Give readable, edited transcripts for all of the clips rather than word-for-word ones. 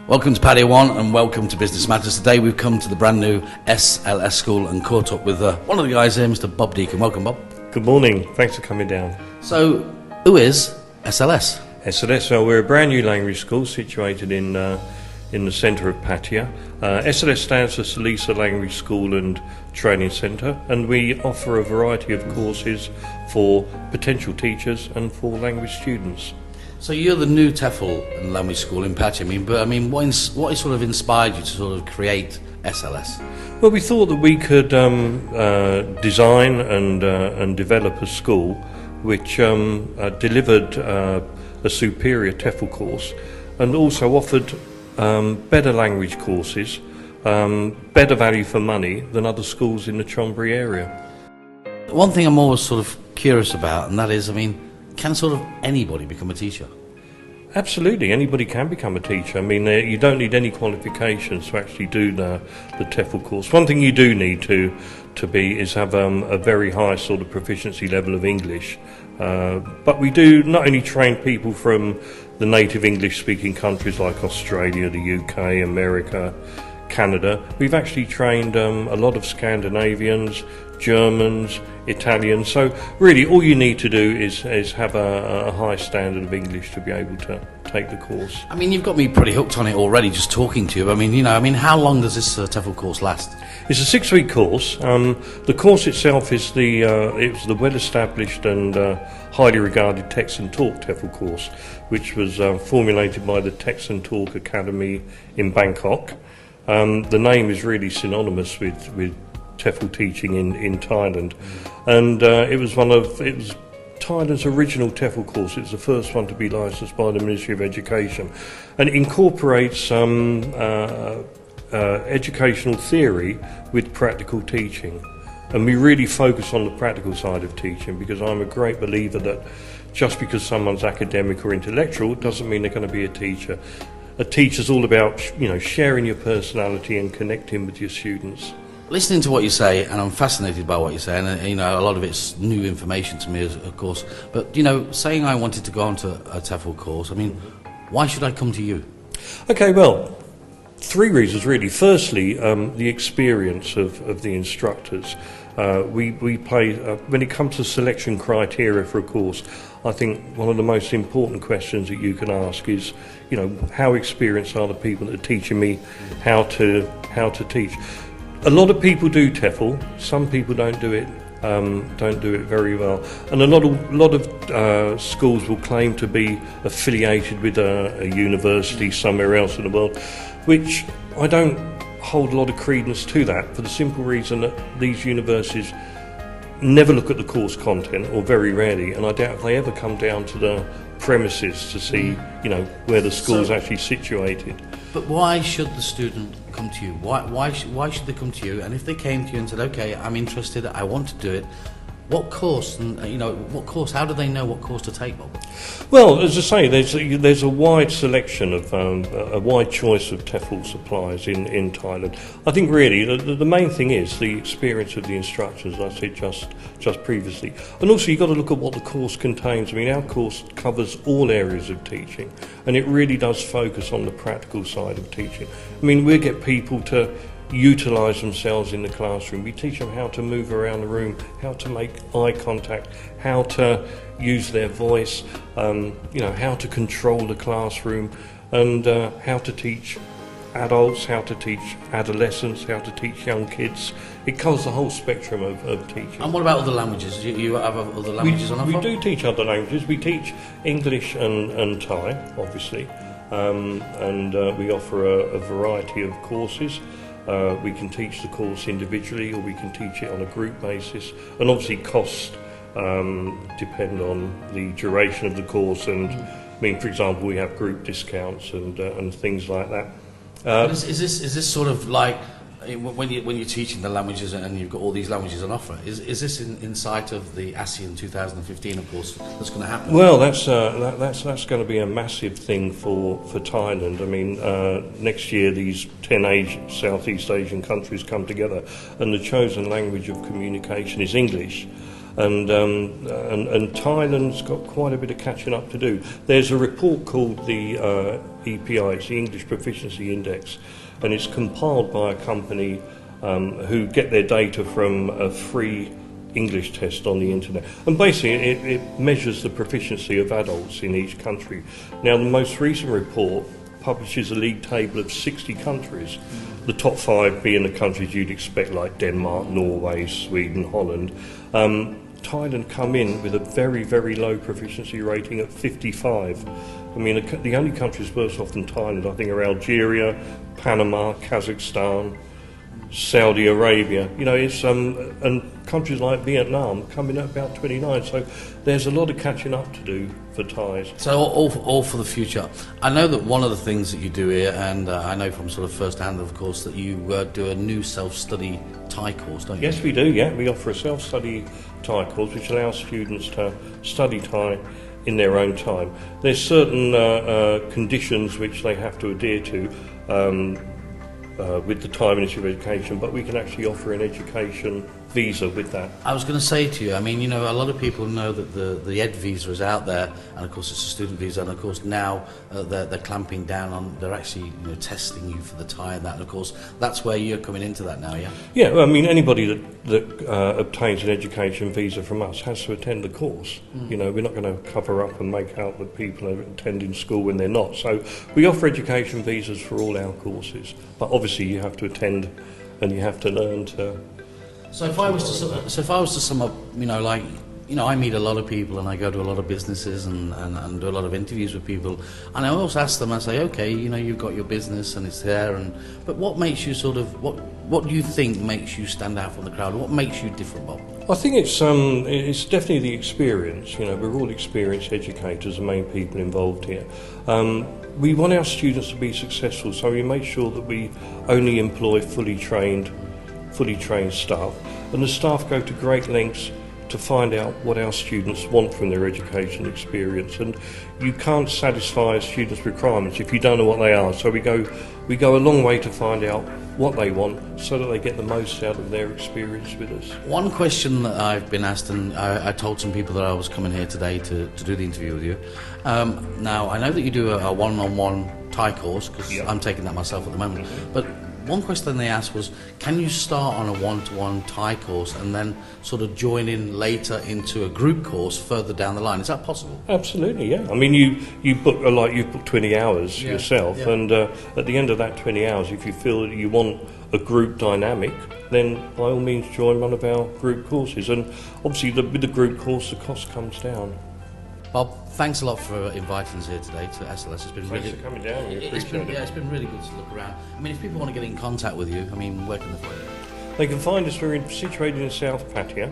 Welcome to Patio One and welcome to Business Matters. Today we've come to the brand new SLS school and caught up with one of the guys here, Mr. Bob Deacon. Welcome, Bob. Good morning. Thanks for coming down. So, who is SLS? SLS, well, we're a brand new language school situated in the centre of Pattaya. SLS stands for Salisa Language School and Training Centre, and we offer a variety of courses for potential teachers and for language students. So you're the new TEFL and language school in Pattaya. What sort of inspired you to sort of create SLS? Well, we thought that we could design and develop a school which delivered a superior TEFL course and also offered better language courses, better value for money than other schools in the Chonburi area. One thing I'm always sort of curious about, and that is, can sort of anybody become a teacher? Absolutely, anybody can become a teacher. You don't need any qualifications to actually do the TEFL course. One thing you do need to have a very high sort of proficiency level of English. But we do not only train people from the native English-speaking countries like Australia, the UK, America, Canada. We've actually trained a lot of Scandinavians, Germans, Italians. So really all you need to do is have a high standard of English to be able to take the course. You've got me pretty hooked on it already just talking to you. How long does this TEFL course last? It's a 6-week course. The course itself is it's the well-established and highly regarded Text and Talk TEFL course, which was formulated by the Text and Talk Academy in Bangkok. The name is really synonymous with TEFL teaching in Thailand, and it was Thailand's original TEFL course. It was the first one to be licensed by the Ministry of Education, and it incorporates educational theory with practical teaching. And we really focus on the practical side of teaching, because I'm a great believer that just because someone's academic or intellectual doesn't mean they're going to be a teacher. A teacher's all about, sharing your personality and connecting with your students. Listening to what you say, and I'm fascinated by what you say, and a lot of it's new information to me, of course. But saying I wanted to go onto a TEFL course, why should I come to you? Okay, well, 3 reasons really. Firstly, the experience of the instructors. We play when it comes to selection criteria for a course. I think one of the most important questions that you can ask is, how experienced are the people that are teaching me how to teach? A lot of people do TEFL. Some people don't do it very well, and a lot of schools will claim to be affiliated with a university somewhere else in the world, which I don't hold a lot of credence to that, for the simple reason that these universities never look at the course content, or very rarely, and I doubt if they ever come down to the premises to see where the school's actually situated. But why should the student come to you? Why should they come to you? And if they came to you and said, okay, I'm interested, I want to do it, what course, and what course, how do they know what course to take, Bob? Well, as I say, there's a wide selection of a wide choice of TEFL suppliers in Thailand. I think really the main thing is the experience of the instructors, as I said just previously, and also you've got to look at what the course contains. Our course covers all areas of teaching, and it really does focus on the practical side of teaching. We get people to utilise themselves in the classroom. We teach them how to move around the room, how to make eye contact, how to use their voice, how to control the classroom, and how to teach adults, how to teach adolescents, how to teach young kids. It covers the whole spectrum of teaching. And what about other languages? You have other languages on offer? We do teach other languages. We teach English and Thai, obviously, and we offer a variety of courses. We can teach the course individually, or we can teach it on a group basis, and obviously costs depend on the duration of the course, and for example, we have group discounts and things like that. Is this sort of like when you're teaching the languages and you've got all these languages on offer? Is this in sight of the ASEAN 2015, of course, that's going to happen? Well, that's going to be a massive thing for Thailand. Next year these 10 Southeast Asian countries come together, and the chosen language of communication is English. and Thailand's got quite a bit of catching up to do. There's a report called the EPI, it's the English Proficiency Index, and it's compiled by a company who get their data from a free English test on the internet. And basically it measures the proficiency of adults in each country. Now, the most recent report publishes a league table of 60 countries, the top 5 being the countries you'd expect, like Denmark, Norway, Sweden, Holland. Thailand come in with a very, very low proficiency rating at 55. I mean, the only countries worse off than Thailand, I think, are Algeria, Panama, Kazakhstan, Saudi Arabia. You know, it's and countries like Vietnam come in at about 29. So there's a lot of catching up to do for Thais. So all for the future. I know that one of the things that you do here, and I know from sort of first hand, of course, that you do a new self-study Thai course, don't you? Yes, we do. Yeah, we offer a self-study Thai course which allows students to study Thai in their own time. There's certain conditions which they have to adhere to with the Thai Ministry of Education, but we can actually offer an education visa with that. I was going to say to you, I mean, you know, a lot of people know that the Ed visa is out there, and of course it's a student visa, and of course now they're clamping down on, they're actually, you know, testing you for the Thai and that, and of course that's where you're coming into that now, yeah? Yeah, well, I mean, anybody that obtains an education visa from us has to attend the course. You know, we're not going to cover up and make out that people are attending school when they're not. So we offer education visas for all our courses, but obviously you have to attend and you have to learn to. So if I was to sum up, you know, like, you know, I meet a lot of people and I go to a lot of businesses and do a lot of interviews with people, and I always ask them, I say, okay, you know, you've got your business and it's there, but what makes you sort of, what do you think makes you stand out from the crowd? What makes you different, Bob? I think it's definitely the experience. You know, we're all experienced educators, the main people involved here. We want our students to be successful, so we make sure that we only employ fully trained staff, and the staff go to great lengths to find out what our students want from their education experience, and you can't satisfy a student's requirements if you don't know what they are. So we go a long way to find out what they want so that they get the most out of their experience with us. One question that I've been asked, and I told some people that I was coming here today to do the interview with you. Now, I know that you do a one-on-one Thai course, because I'm taking that myself at the moment, but one question they asked was, can you start on a one-to-one Thai course and then sort of join in later into a group course further down the line? Is that possible? Absolutely, yeah. I mean, you've booked 20 hours yourself, and at the end of that 20 hours, if you feel that you want a group dynamic, then by all means join one of our group courses. And obviously, with the group course, the cost comes down. Bob, thanks a lot for inviting us here today to SLS. It's been Thanks for coming down. It's been really good to look around. I mean, if people want to get in contact with you, I mean, where can they find you? They can find us. We're situated in South Pattaya,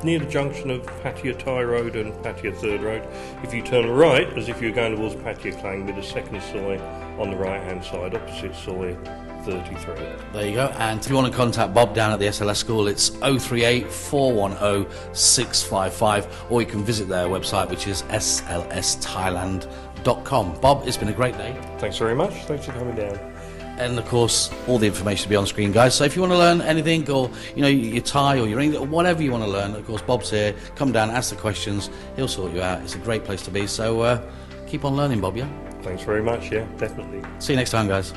near the junction of Pattaya Thai Road and Pattaya Third Road. If you turn right, as if you're going towards Pattaya Klang, with the second soy on the right-hand side, opposite soy 33. There you go. And if you want to contact Bob down at the SLS school, it's 038 410 655, or you can visit their website, which is slsthailand.com. Bob, it's been a great day. Thanks very much. Thanks for coming down. And of course, all the information will be on screen, guys. So if you want to learn anything, or you know, your Thai or your English, or whatever you want to learn, of course, Bob's here. Come down, ask the questions. He'll sort you out. It's a great place to be. So keep on learning, Bob. Yeah. Thanks very much. Yeah, definitely. See you next time, guys.